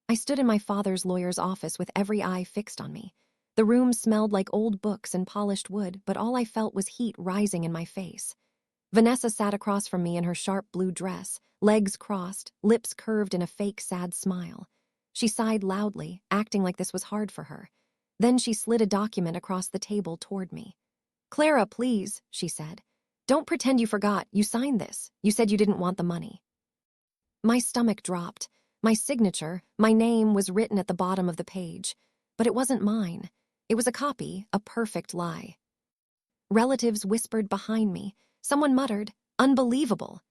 I stood in my father's lawyer's office with every eye fixed on me. The room smelled like old books and polished wood, but all I felt was heat rising in my face. Vanessa sat across from me in her sharp blue dress, legs crossed, lips curved in a fake sad smile. She sighed loudly, acting like this was hard for her. Then she slid a document across the table toward me. "Clara, please," she said. "Don't pretend you forgot. You signed this. You said you didn't want the money." My stomach dropped. My signature, my name, was written at the bottom of the page. But it wasn't mine. It was a copy, a perfect lie. Relatives whispered behind me. Someone muttered, "Unbelievable."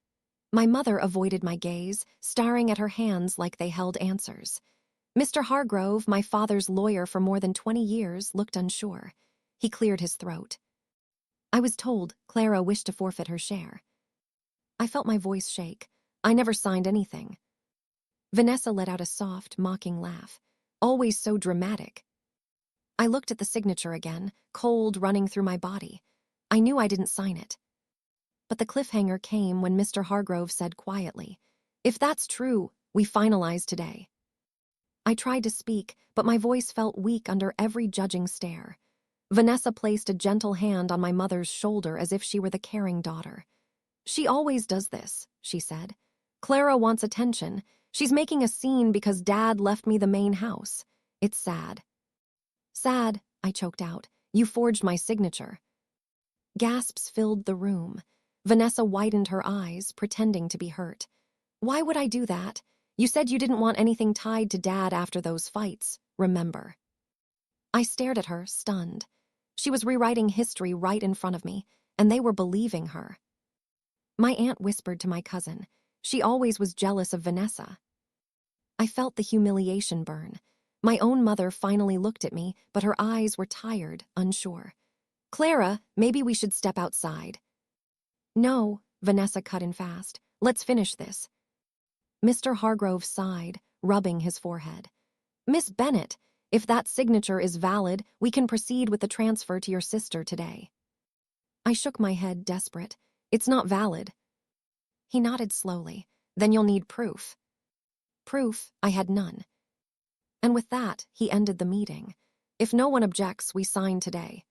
My mother avoided my gaze, staring at her hands like they held answers. Mr. Hargrove, my father's lawyer for more than 20 years, looked unsure. He cleared his throat. "I was told Clara wished to forfeit her share." I felt my voice shake. "I never signed anything." Vanessa let out a soft, mocking laugh. "Always so dramatic." I looked at the signature again, cold running through my body. I knew I didn't sign it. But the cliffhanger came when Mr. Hargrove said quietly, "If that's true, we finalize today." I tried to speak, but my voice felt weak under every judging stare. Vanessa placed a gentle hand on my mother's shoulder as if she were the caring daughter. "She always does this," she said. "Clara wants attention. She's making a scene because Dad left me the main house. It's sad." "Sad," I choked out. "You forged my signature." Gasps filled the room. Vanessa widened her eyes, pretending to be hurt. "Why would I do that? You said you didn't want anything tied to Dad after those fights, remember?" I stared at her, stunned. She was rewriting history right in front of me, and they were believing her. My aunt whispered to my cousin. She always was jealous of Vanessa. I felt the humiliation burn. My own mother finally looked at me, but her eyes were tired, unsure. "Clara, maybe we should step outside." "No," Vanessa cut in fast. "Let's finish this." Mr. Hargrove sighed, rubbing his forehead. "Miss Bennett, if that signature is valid, we can proceed with the transfer to your sister today." I shook my head, desperate. "It's not valid." He nodded slowly. "Then you'll need proof." Proof, I had none. And with that, he ended the meeting. "If no one objects, we sign today."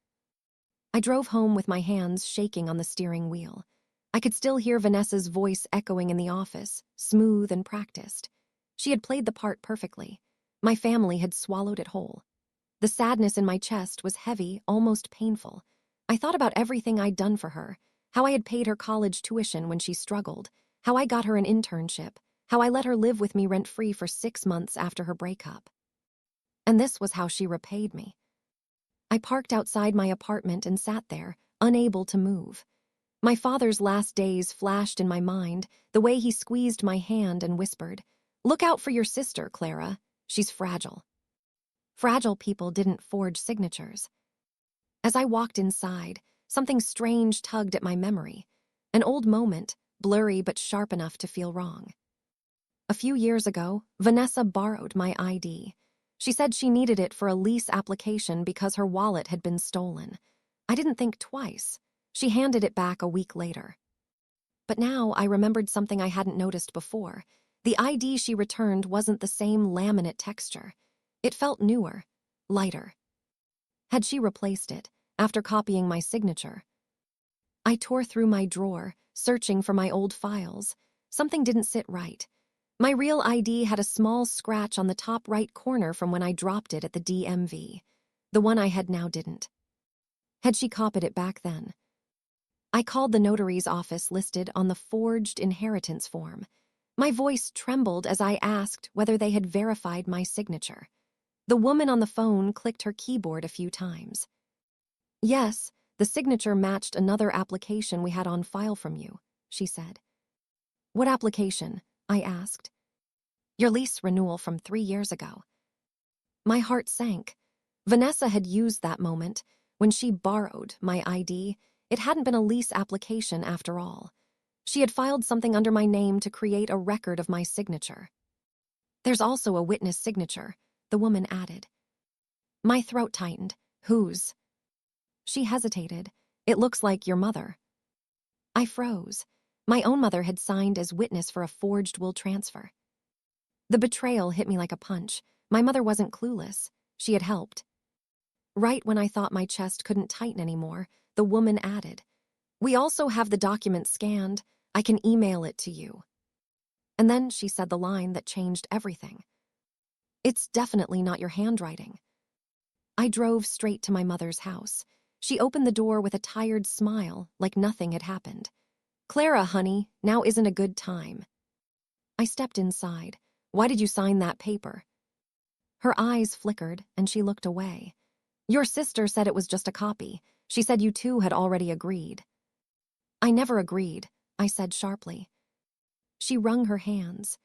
I drove home with my hands shaking on the steering wheel. I could still hear Vanessa's voice echoing in the office, smooth and practiced. She had played the part perfectly. My family had swallowed it whole. The sadness in my chest was heavy, almost painful. I thought about everything I'd done for her, how I had paid her college tuition when she struggled, how I got her an internship, how I let her live with me rent-free for 6 months after her breakup. And this was how she repaid me. I parked outside my apartment and sat there, unable to move. My father's last days flashed in my mind, the way he squeezed my hand and whispered, "Look out for your sister, Clara. She's fragile." Fragile people didn't forge signatures. As I walked inside, something strange tugged at my memory. An old moment, blurry but sharp enough to feel wrong. A few years ago, Vanessa borrowed my ID. She said she needed it for a lease application because her wallet had been stolen. I didn't think twice. She handed it back a week later. But now I remembered something I hadn't noticed before. The ID she returned wasn't the same laminate texture. It felt newer, lighter. Had she replaced it, after copying my signature? I tore through my drawer, searching for my old files. Something didn't sit right. My real ID had a small scratch on the top right corner from when I dropped it at the DMV. The one I had now didn't. Had she copied it back then? I called the notary's office listed on the forged inheritance form. My voice trembled as I asked whether they had verified my signature. The woman on the phone clicked her keyboard a few times. "Yes, the signature matched another application we had on file from you," she said. "What application?" I asked. "Your lease renewal from 3 years ago." My heart sank. Vanessa had used that moment. When she borrowed my ID, it hadn't been a lease application after all. She had filed something under my name to create a record of my signature. "There's also a witness signature," the woman added. My throat tightened. "Whose?" She hesitated. "It looks like your mother." I froze. My own mother had signed as witness for a forged will transfer. The betrayal hit me like a punch. My mother wasn't clueless. She had helped. Right when I thought my chest couldn't tighten anymore, the woman added, "We also have the document scanned. I can email it to you." And then she said the line that changed everything. "It's definitely not your handwriting." I drove straight to my mother's house. She opened the door with a tired smile, like nothing had happened. "Clara, honey, now isn't a good time." I stepped inside. "Why did you sign that paper?" Her eyes flickered, and she looked away. "Your sister said it was just a copy. She said you two had already agreed." "I never agreed," I said sharply. She wrung her hands.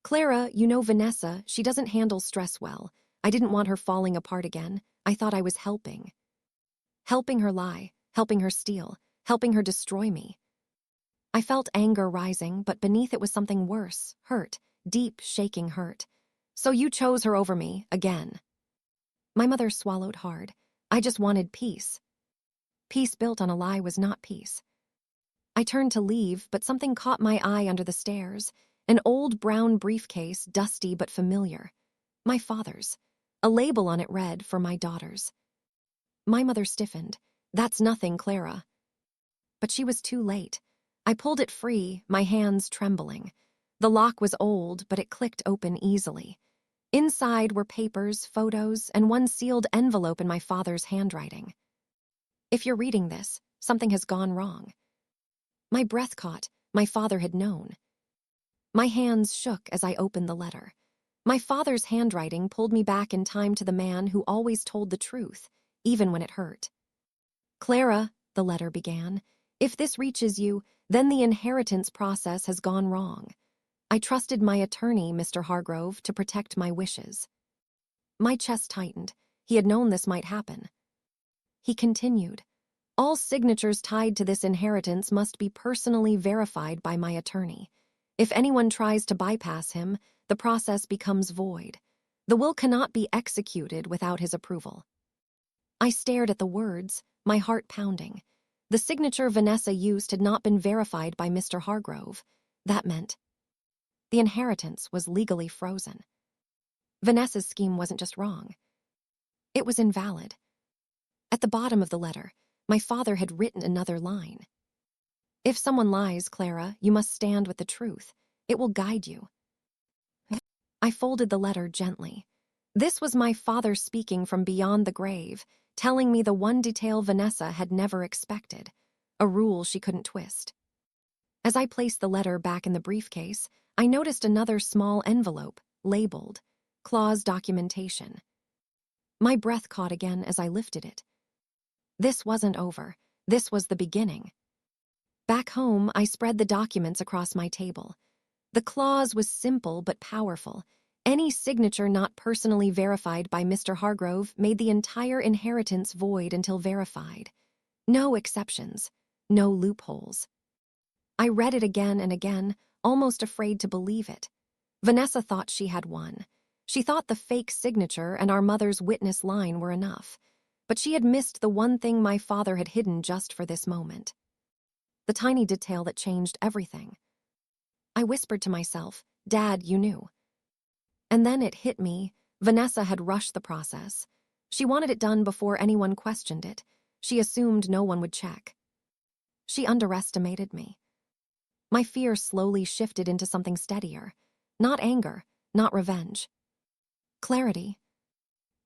"Clara, you know Vanessa, she doesn't handle stress well. I didn't want her falling apart again. I thought I was helping. Helping her lie, helping her steal, helping her destroy me." I felt anger rising, but beneath it was something worse, hurt, deep, shaking hurt. "So you chose her over me, again." My mother swallowed hard. "I just wanted peace." Peace built on a lie was not peace. I turned to leave, but something caught my eye under the stairs. An old brown briefcase, dusty but familiar. My father's. A label on it read, "For my daughters." My mother stiffened. "That's nothing, Clara." But she was too late. I pulled it free, my hands trembling. The lock was old, but it clicked open easily. Inside were papers, photos, and one sealed envelope in my father's handwriting. "If you're reading this, something has gone wrong." My breath caught. My father had known. My hands shook as I opened the letter. My father's handwriting pulled me back in time to the man who always told the truth, even when it hurt. "Clara," the letter began, "if this reaches you, then the inheritance process has gone wrong. I trusted my attorney, Mr. Hargrove, to protect my wishes." My chest tightened. He had known this might happen. He continued, "All signatures tied to this inheritance must be personally verified by my attorney. If anyone tries to bypass him, the process becomes void. The will cannot be executed without his approval." I stared at the words, my heart pounding. The signature Vanessa used had not been verified by Mr. Hargrove. That meant the inheritance was legally frozen. Vanessa's scheme wasn't just wrong. It was invalid. At the bottom of the letter, my father had written another line. "If someone lies, Clara, you must stand with the truth. It will guide you." I folded the letter gently. This was my father speaking from beyond the grave, telling me the one detail Vanessa had never expected, a rule she couldn't twist. As I placed the letter back in the briefcase, I noticed another small envelope, labeled, "Clause Documentation." My breath caught again as I lifted it. This wasn't over. This was the beginning. Back home, I spread the documents across my table. The clause was simple but powerful. Any signature not personally verified by Mr. Hargrove made the entire inheritance void until verified. No exceptions. No loopholes. I read it again and again, almost afraid to believe it. Vanessa thought she had won. She thought the fake signature and our mother's witness line were enough. But she had missed the one thing my father had hidden just for this moment. The tiny detail that changed everything. I whispered to myself, "Dad, you knew." And then it hit me. Vanessa had rushed the process. She wanted it done before anyone questioned it. She assumed no one would check. She underestimated me. My fear slowly shifted into something steadier. Not anger, not revenge. Clarity.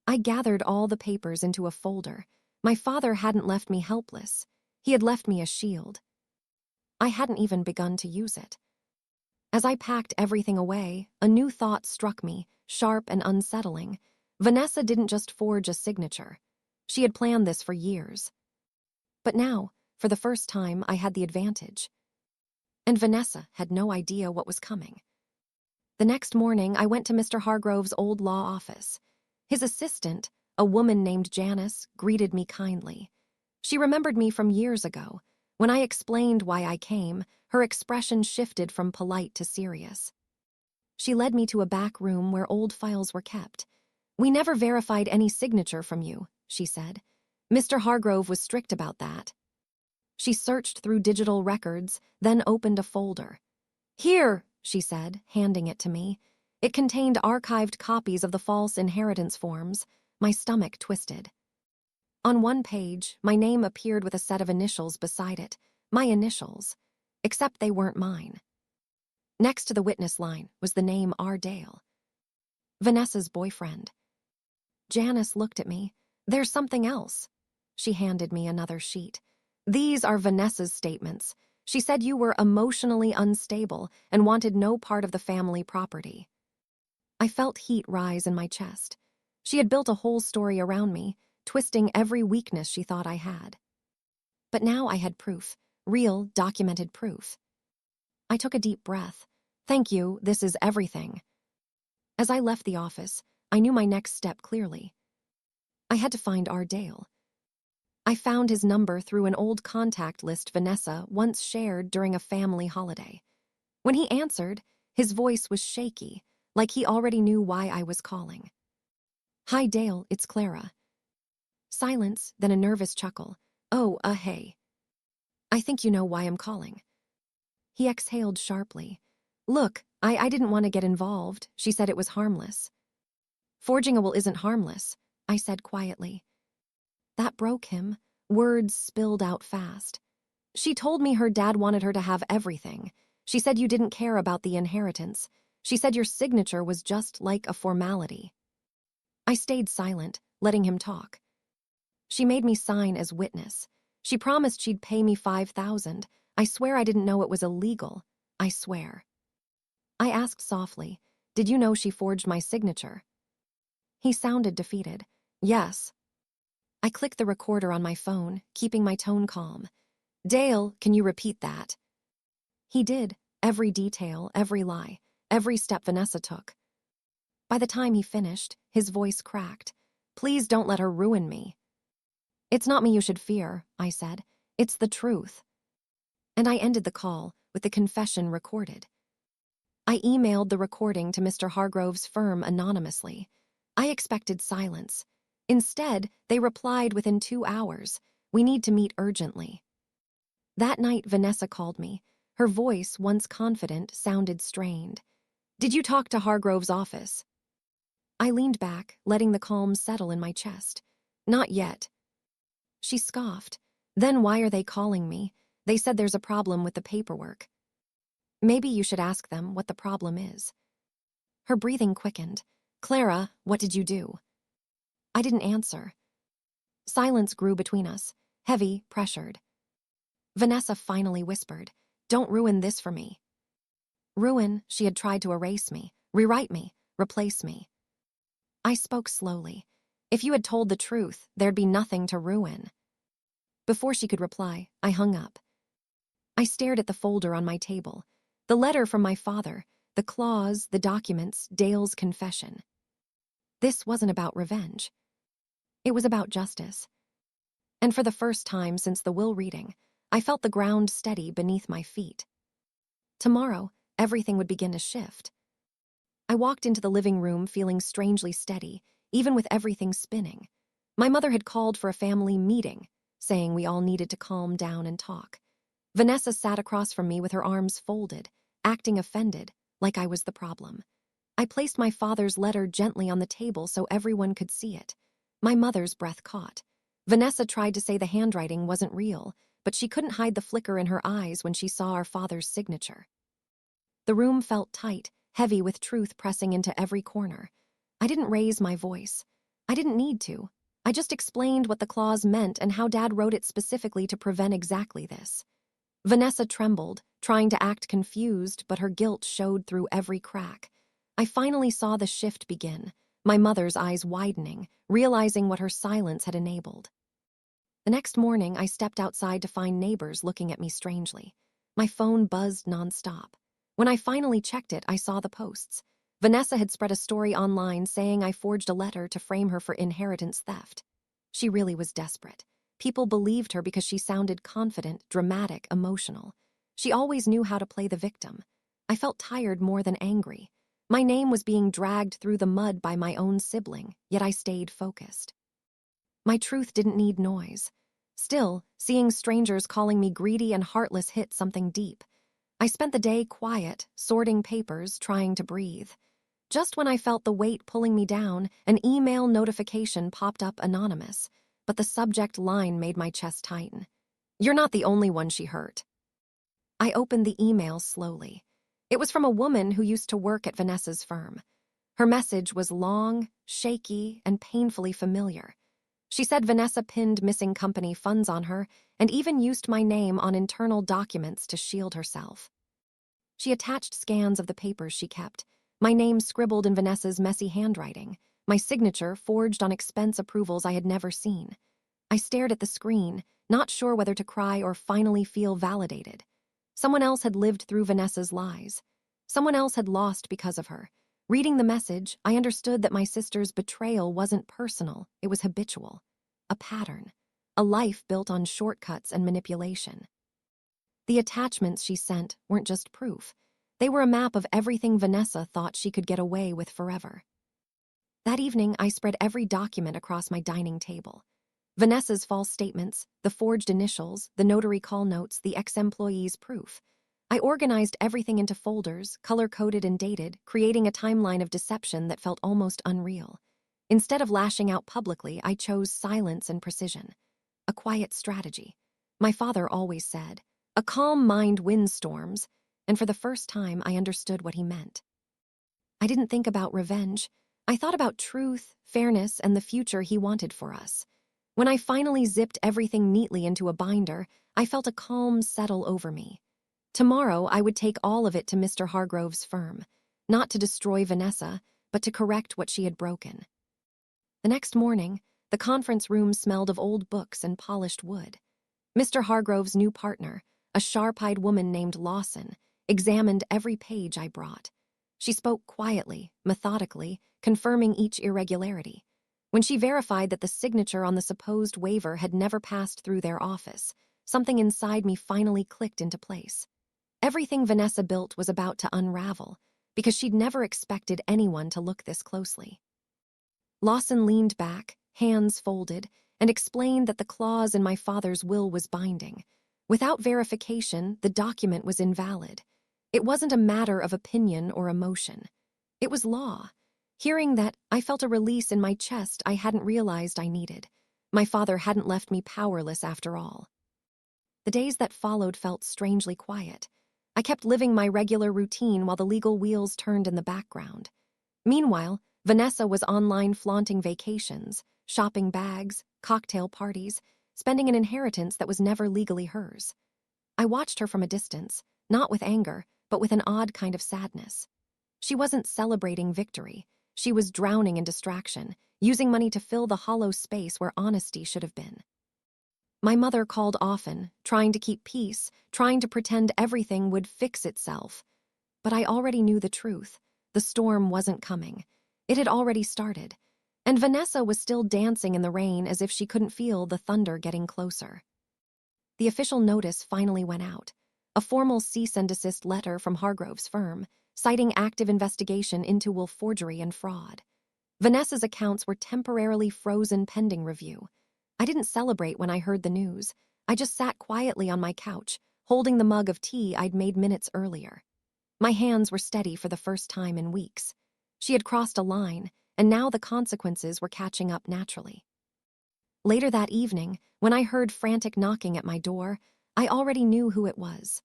I gathered all the papers into a folder. My father hadn't left me helpless. He had left me a shield. I hadn't even begun to use it. As I packed everything away, a new thought struck me, sharp and unsettling. Vanessa didn't just forge a signature. She had planned this for years. But now, for the first time, I had the advantage. And Vanessa had no idea what was coming. The next morning, I went to Mr. Hargrove's old law office. His assistant, a woman named Janice, greeted me kindly. She remembered me from years ago. When I explained why I came, her expression shifted from polite to serious. She led me to a back room where old files were kept. "We never verified any signature from you," she said. "Mr. Hargrove was strict about that." She searched through digital records, then opened a folder. "Here," she said, handing it to me. It contained archived copies of the false inheritance forms. My stomach twisted. On one page, my name appeared with a set of initials beside it. My initials. Except they weren't mine. Next to the witness line was the name R. Dale. Vanessa's boyfriend. Janice looked at me. There's something else. She handed me another sheet. These are Vanessa's statements. She said you were emotionally unstable and wanted no part of the family property. I felt heat rise in my chest. She had built a whole story around me, twisting every weakness she thought I had. But now I had proof, real, documented proof. I took a deep breath. Thank you, this is everything. As I left the office, I knew my next step clearly. I had to find R. Dale. I found his number through an old contact list Vanessa once shared during a family holiday. When he answered, his voice was shaky, like he already knew why I was calling. Hi Dale, it's Clara. Silence, then a nervous chuckle. Oh, hey. I think you know why I'm calling. He exhaled sharply. Look, I didn't want to get involved. She said it was harmless. Forging a will isn't harmless, I said quietly. That broke him. Words spilled out fast. She told me her dad wanted her to have everything. She said you didn't care about the inheritance. She said your signature was just like a formality. I stayed silent, letting him talk. She made me sign as witness. She promised she'd pay me $5,000. I swear I didn't know it was illegal. I swear. I asked softly, did you know she forged my signature? He sounded defeated. Yes. I clicked the recorder on my phone, keeping my tone calm. Dale, can you repeat that? He did, every detail, every lie, every step Vanessa took. By the time he finished, his voice cracked. Please don't let her ruin me. It's not me you should fear, I said. It's the truth. And I ended the call with the confession recorded. I emailed the recording to Mr. Hargrove's firm anonymously. I expected silence. Instead, they replied within 2 hours. We need to meet urgently. That night, Vanessa called me. Her voice, once confident, sounded strained. Did you talk to Hargrove's office? I leaned back, letting the calm settle in my chest. Not yet. She scoffed. Then why are they calling me? They said there's a problem with the paperwork. Maybe you should ask them what the problem is. Her breathing quickened. Clara, what did you do? I didn't answer. Silence grew between us, heavy, pressured. Vanessa finally whispered, don't ruin this for me. Ruin, she had tried to erase me, rewrite me, replace me. I spoke slowly. If you had told the truth, there'd be nothing to ruin. Before she could reply, I hung up. I stared at the folder on my table. The letter from my father, the clause, the documents, Dale's confession. This wasn't about revenge. It was about justice. And for the first time since the will reading, I felt the ground steady beneath my feet. Tomorrow, everything would begin to shift. I walked into the living room feeling strangely steady, even with everything spinning. My mother had called for a family meeting, saying we all needed to calm down and talk. Vanessa sat across from me with her arms folded, acting offended, like I was the problem. I placed my father's letter gently on the table so everyone could see it. My mother's breath caught. Vanessa tried to say the handwriting wasn't real, but she couldn't hide the flicker in her eyes when she saw our father's signature. The room felt tight, heavy with truth pressing into every corner. I didn't raise my voice. I didn't need to. I just explained what the clause meant and how Dad wrote it specifically to prevent exactly this. Vanessa trembled, trying to act confused, but her guilt showed through every crack. I finally saw the shift begin, my mother's eyes widening, realizing what her silence had enabled. The next morning, I stepped outside to find neighbors looking at me strangely. My phone buzzed nonstop. When I finally checked it, I saw the posts. Vanessa had spread a story online saying I forged a letter to frame her for inheritance theft. She really was desperate. People believed her because she sounded confident, dramatic, emotional. She always knew how to play the victim. I felt tired more than angry. My name was being dragged through the mud by my own sibling, yet I stayed focused. My truth didn't need noise. Still, seeing strangers calling me greedy and heartless hit something deep. I spent the day quiet, sorting papers, trying to breathe. Just when I felt the weight pulling me down, an email notification popped up anonymous, but the subject line made my chest tighten. "You're not the only one she hurt." I opened the email slowly. It was from a woman who used to work at Vanessa's firm. Her message was long, shaky, and painfully familiar. She said Vanessa pinned missing company funds on her and even used my name on internal documents to shield herself. She attached scans of the papers she kept, my name scribbled in Vanessa's messy handwriting, my signature forged on expense approvals I had never seen. I stared at the screen, not sure whether to cry or finally feel validated. Someone else had lived through Vanessa's lies. Someone else had lost because of her. Reading the message, I understood that my sister's betrayal wasn't personal, it was habitual. A pattern. A life built on shortcuts and manipulation. The attachments she sent weren't just proof. They were a map of everything Vanessa thought she could get away with forever. That evening, I spread every document across my dining table. Vanessa's false statements, the forged initials, the notary call notes, the ex-employee's proof. I organized everything into folders, color-coded and dated, creating a timeline of deception that felt almost unreal. Instead of lashing out publicly, I chose silence and precision. A quiet strategy. My father always said, "A calm mind wins storms," and for the first time I understood what he meant. I didn't think about revenge. I thought about truth, fairness, and the future he wanted for us. When I finally zipped everything neatly into a binder, I felt a calm settle over me. Tomorrow, I would take all of it to Mr. Hargrove's firm, not to destroy Vanessa, but to correct what she had broken. The next morning, the conference room smelled of old books and polished wood. Mr. Hargrove's new partner, a sharp-eyed woman named Lawson, examined every page I brought. She spoke quietly, methodically, confirming each irregularity. When she verified that the signature on the supposed waiver had never passed through their office, something inside me finally clicked into place. Everything Vanessa built was about to unravel, because she'd never expected anyone to look this closely. Lawson leaned back, hands folded, and explained that the clause in my father's will was binding. Without verification, the document was invalid. It wasn't a matter of opinion or emotion. It was law. Hearing that, I felt a release in my chest I hadn't realized I needed. My father hadn't left me powerless after all. The days that followed felt strangely quiet. I kept living my regular routine while the legal wheels turned in the background. Meanwhile, Vanessa was online flaunting vacations, shopping bags, cocktail parties, spending an inheritance that was never legally hers. I watched her from a distance, not with anger, but with an odd kind of sadness. She wasn't celebrating victory. She was drowning in distraction, using money to fill the hollow space where honesty should have been. My mother called often, trying to keep peace, trying to pretend everything would fix itself. But I already knew the truth. The storm wasn't coming. It had already started. And Vanessa was still dancing in the rain as if she couldn't feel the thunder getting closer. The official notice finally went out. A formal cease and desist letter from Hargrove's firm, citing active investigation into forgery and fraud. Vanessa's accounts were temporarily frozen pending review. I didn't celebrate when I heard the news. I just sat quietly on my couch, holding the mug of tea I'd made minutes earlier. My hands were steady for the first time in weeks. She had crossed a line, and now the consequences were catching up naturally. Later that evening, when I heard frantic knocking at my door, I already knew who it was.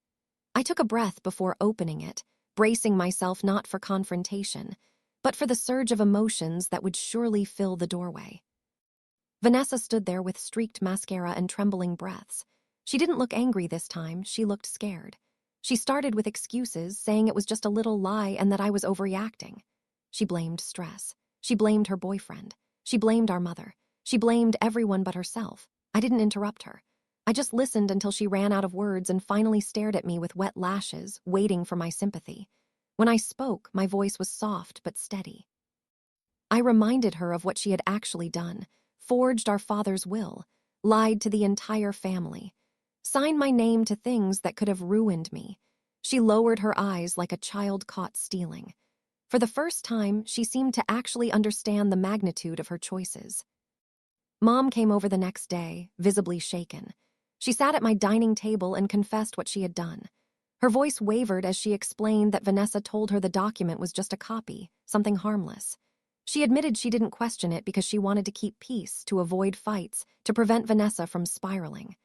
I took a breath before opening it, bracing myself not for confrontation, but for the surge of emotions that would surely fill the doorway. Vanessa stood there with streaked mascara and trembling breaths. She didn't look angry this time, she looked scared. She started with excuses, saying it was just a little lie and that I was overreacting. She blamed stress. She blamed her boyfriend. She blamed our mother. She blamed everyone but herself. I didn't interrupt her. I just listened until she ran out of words and finally stared at me with wet lashes, waiting for my sympathy. When I spoke, my voice was soft but steady. I reminded her of what she had actually done, forged our father's will, lied to the entire family, signed my name to things that could have ruined me. She lowered her eyes like a child caught stealing. For the first time, she seemed to actually understand the magnitude of her choices. Mom came over the next day, visibly shaken. She sat at my dining table and confessed what she had done. Her voice wavered as she explained that Vanessa told her the document was just a copy, something harmless. She admitted she didn't question it because she wanted to keep peace, to avoid fights, to prevent Vanessa from spiraling.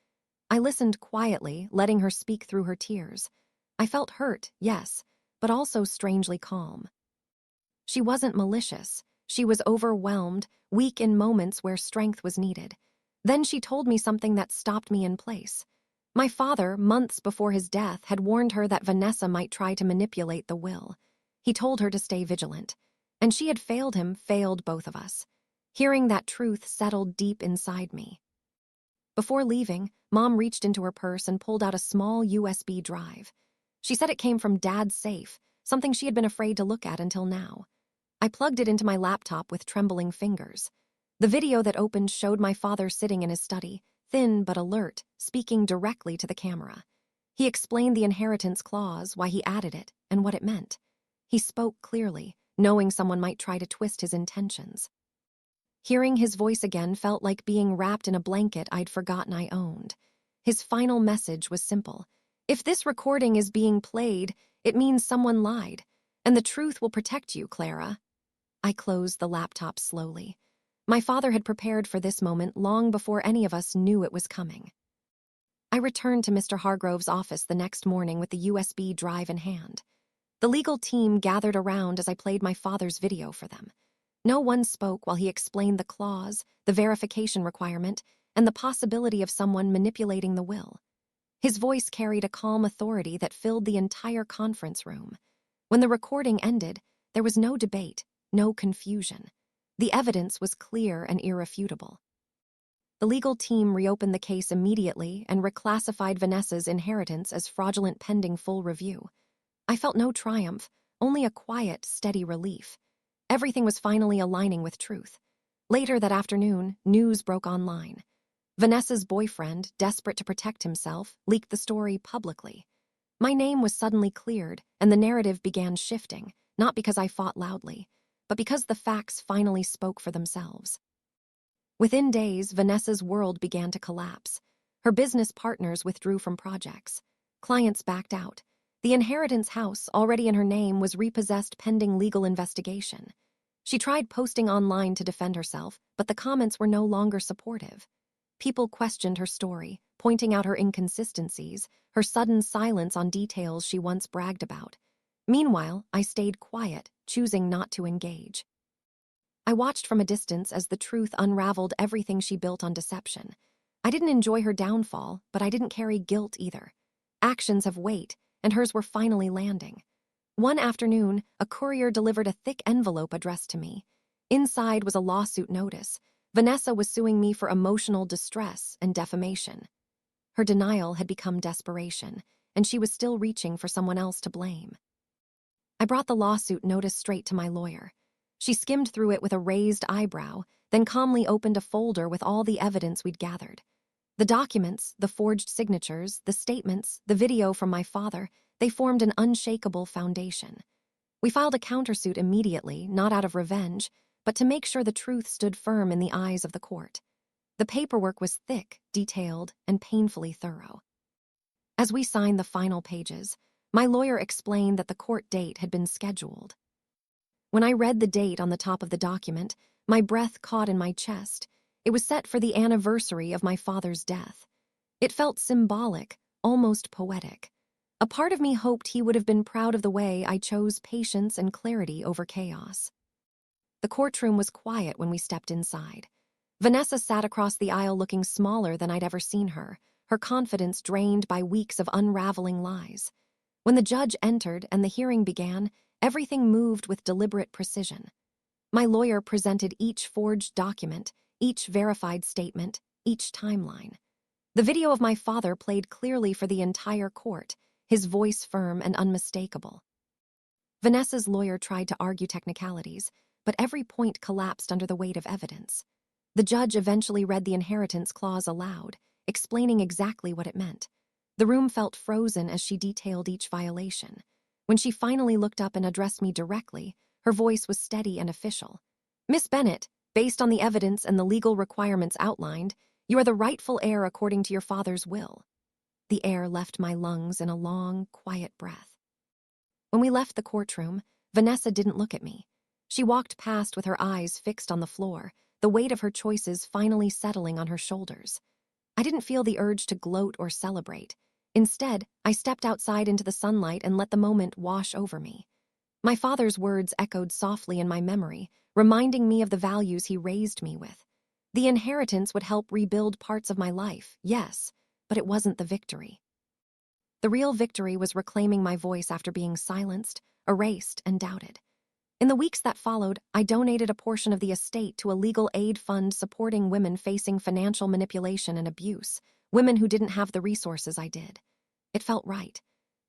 I listened quietly, letting her speak through her tears. I felt hurt, yes, but also strangely calm. She wasn't malicious. She was overwhelmed, weak in moments where strength was needed. Then she told me something that stopped me in place. My father, months before his death, had warned her that Vanessa might try to manipulate the will. He told her to stay vigilant. And she had failed him, failed both of us. Hearing that truth settled deep inside me. Before leaving, Mom reached into her purse and pulled out a small USB drive. She said it came from Dad's safe, something she had been afraid to look at until now. I plugged it into my laptop with trembling fingers. The video that opened showed my father sitting in his study, thin but alert, speaking directly to the camera. He explained the inheritance clause, why he added it, and what it meant. He spoke clearly, knowing someone might try to twist his intentions. Hearing his voice again felt like being wrapped in a blanket I'd forgotten I owned. His final message was simple. If this recording is being played, it means someone lied, and the truth will protect you, Clara. I closed the laptop slowly. My father had prepared for this moment long before any of us knew it was coming. I returned to Mr. Hargrove's office the next morning with the USB drive in hand. The legal team gathered around as I played my father's video for them. No one spoke while he explained the clause, the verification requirement, and the possibility of someone manipulating the will. His voice carried a calm authority that filled the entire conference room. When the recording ended, there was no debate, no confusion. The evidence was clear and irrefutable. The legal team reopened the case immediately and reclassified Vanessa's inheritance as fraudulent pending full review. I felt no triumph, only a quiet, steady relief. Everything was finally aligning with truth. Later that afternoon, news broke online. Vanessa's boyfriend, desperate to protect himself, leaked the story publicly. My name was suddenly cleared, and the narrative began shifting, not because I fought loudly, but because the facts finally spoke for themselves. Within days, Vanessa's world began to collapse. Her business partners withdrew from projects. Clients backed out. The inheritance house, already in her name, was repossessed pending legal investigation. She tried posting online to defend herself, but the comments were no longer supportive. People questioned her story, pointing out her inconsistencies, her sudden silence on details she once bragged about. Meanwhile, I stayed quiet, choosing not to engage. I watched from a distance as the truth unraveled everything she built on deception. I didn't enjoy her downfall, but I didn't carry guilt either. Actions have weight, and hers were finally landing. One afternoon, a courier delivered a thick envelope addressed to me. Inside was a lawsuit notice. Vanessa was suing me for emotional distress and defamation. Her denial had become desperation, and she was still reaching for someone else to blame. I brought the lawsuit notice straight to my lawyer. She skimmed through it with a raised eyebrow, then calmly opened a folder with all the evidence we'd gathered. The documents, the forged signatures, the statements, the video from my father, they formed an unshakable foundation. We filed a countersuit immediately, not out of revenge, but to make sure the truth stood firm in the eyes of the court. The paperwork was thick, detailed, and painfully thorough. As we signed the final pages, my lawyer explained that the court date had been scheduled. When I read the date on the top of the document, my breath caught in my chest. It was set for the anniversary of my father's death. It felt symbolic, almost poetic. A part of me hoped he would have been proud of the way I chose patience and clarity over chaos. The courtroom was quiet when we stepped inside. Vanessa sat across the aisle looking smaller than I'd ever seen her, her confidence drained by weeks of unraveling lies. When the judge entered and the hearing began, everything moved with deliberate precision. My lawyer presented each forged document, each verified statement, each timeline. The video of my father played clearly for the entire court, his voice firm and unmistakable. Vanessa's lawyer tried to argue technicalities, but every point collapsed under the weight of evidence. The judge eventually read the inheritance clause aloud, explaining exactly what it meant. The room felt frozen as she detailed each violation. When she finally looked up and addressed me directly, her voice was steady and official. "Miss Bennett, based on the evidence and the legal requirements outlined, you are the rightful heir according to your father's will." The air left my lungs in a long, quiet breath. When we left the courtroom, Vanessa didn't look at me. She walked past with her eyes fixed on the floor, the weight of her choices finally settling on her shoulders. I didn't feel the urge to gloat or celebrate. Instead, I stepped outside into the sunlight and let the moment wash over me. My father's words echoed softly in my memory, reminding me of the values he raised me with. The inheritance would help rebuild parts of my life, yes, but it wasn't the victory. The real victory was reclaiming my voice after being silenced, erased, and doubted. In the weeks that followed, I donated a portion of the estate to a legal aid fund supporting women facing financial manipulation and abuse, women who didn't have the resources I did. It felt right.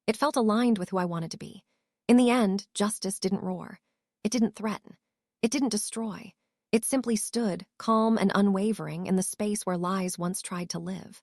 It felt aligned with who I wanted to be. In the end, justice didn't roar. It didn't threaten. It didn't destroy. It simply stood, calm and unwavering, in the space where lies once tried to live.